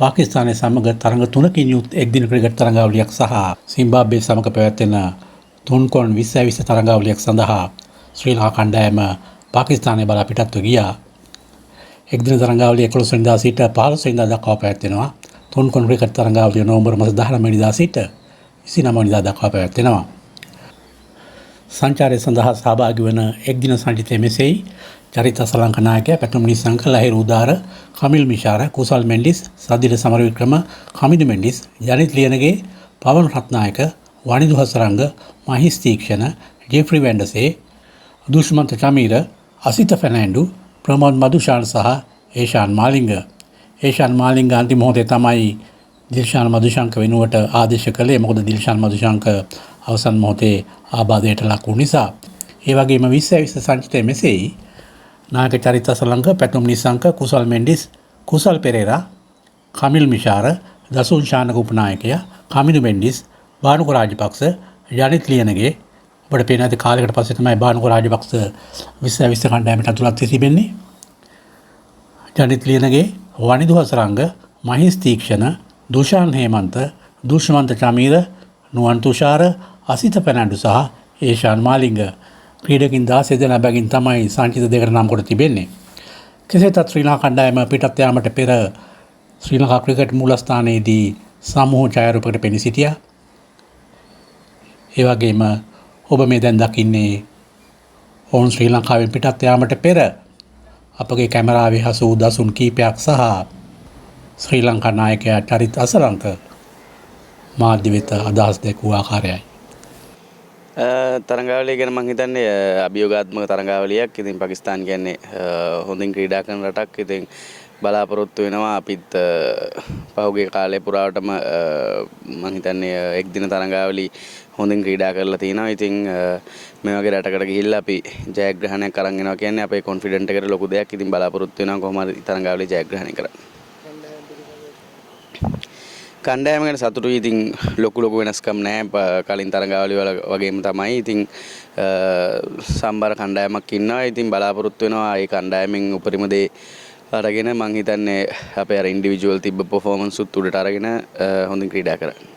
පාකිස්තානයේ සමග තරඟ 3කින් යුත් එක්දින ක්‍රිකට් තරඟාවලියක් සහ සිම්බාබ්වේ සමග පැවැත්වෙන 3x20 තරඟාවලියක් සඳහා ශ්‍රී ලංකා කණ්ඩායම පාකිස්තානයේ බලා පිටත්ව ගියා. එක්දින තරඟාවලිය 11 වෙනිදා සිට 15 වෙනිදා දක්වා පැවැත්වෙනවා. 3x ක්‍රිකට් තරඟාවලිය නොවැම්බර් මාස 19 වෙනිදා සිට 29 වෙනිදා දක්වා පැවැත්වෙනවා. සංචාරය සඳහා සහභාගී වන එක්දින සංචිතය මෙසේයි. චරිත අසලංක නායකයා පැතුම් නිසංක, ලහිරු උදාර, කමිල් මිශාර, කුසල් මෙන්ඩිස්, සදිල සමරවික්‍රම, කමිදු මෙන්ඩිස්, ජනිත් ලියනගේ, පවන් රත්නායක, වනිදු හසරංග, මහිස් තීක්ෂණ, ජෙෆ්රි වැන්ඩසේ, දුෂ්මන්ත චමීර, අසිත ෆෙනෑන්ඩු, ප්‍රමෝද් මදුෂාන් සහ ඒෂාන් මාලිංග. ඒෂාන් මාලිංග අන්තිම මොහොතේ තමයි දිල්ෂාන් මදුෂාන්ක වෙනුවට ආදේශ කළේ. මොකද දිල්ෂාන් මදුෂාන්ක අවසන් මොහොතේ ආබාධයට ලක් වූ නිසා. ඒ වගේම 20 සංචිතය මෙසේයි. නායක චරිත අසලංක, පැතුම් නිසංක, කුසල් මෙන්ඩිස්, කුසල් පෙරේරා, කමිල් මිශාර, දසුන් ශානක උපනායකයා, කමිදු මෙන්ඩිස්, බානුක රාජපක්ෂ, ජනිත් ලියනගේ. ඔබට පේන ඇති කාලයකට පස්සේ තමයි බානුක රාජපක්ෂ 20 කණ්ඩායමට ඇතුළත් වී තිබෙන්නේ. ජනිත් ලියනගේ, වනිදු හසරංග, මහිස් තීක්ෂණ, දුෂාන් හේමන්ත, දුෂ්මන්ත චමීර, නුවන් තුෂාර, අසිත ෆෙනෑන්ඩු සහ ඒෂාන් මාලිංග. ක්‍රීඩකින් 16 දෙනා බැගින් තමයි සංචිත දෙකට නම් කොට තිබෙන්නේ. කෙසේතත් ශ්‍රී ලංකා කණ්ඩායම පිටත් යාමට පෙර ශ්‍රී ලංකා ක්‍රිකට් මූලස්ථානයේදී සමූහ ඡායාරූපකට පෙනී සිටියා. ඒ වගේම ඔබ මේ දැන් දකින්නේ ඔවුන් ශ්‍රී ලංකාවෙන් පිටත් යාමට පෙර අපගේ කැමරාවේ හසු වූ දසුන් කීපයක් සහ ශ්‍රී ලංකා නායකයා චරිත් අසලංක මාධ්‍ය වෙත අදහස් දැක්වූ ආකාරයයි. තරඟාවලිය ගැන මම හිතන්නේ අභියෝගාත්මක තරඟාවලියක්. ඉතින් පාකිස්තාන කියන්නේ හොඳින් ක්‍රීඩා කරන රටක්. ඉතින් බලාපොරොත්තු වෙනවා අපිත් පහුගිය කාලේ පුරාවටම මම හිතන්නේ එක්දින තරඟාවලි හොඳින් ක්‍රීඩා කරලා තිනවා. ඉතින් මේ වගේ රටකට ගිහිල්ලා අපි ජයග්‍රහණයක් අරන් එනවා කියන්නේ අපේ කොන්ෆිඩන්ට් එකට ලොකු දෙයක්. ඉතින් බලාපොරොත්තු වෙනවා කොහොම හරි තරඟාවලිය ජයග්‍රහණය කරන්න. කණ්ඩායම ගැන සතුටුයි. ඉතින් ලොකු වෙනස්කම් නැහැ කලින් තරඟාවලිය වල වගේම තමයි. ඉතින් සම්බර කණ්ඩායමක් ඉන්නවා. ඉතින් බලාපොරොත්තු වෙනවා ඒ කණ්ඩායමෙන් උපරිම දේ අරගෙන මං හිතන්නේ අපේ අර ඉන්ඩිවිජුවල් තිබ්බ පර්ෆෝමන්ස් උත් උඩට අරගෙන හොඳින් ක්‍රීඩා කරන්න.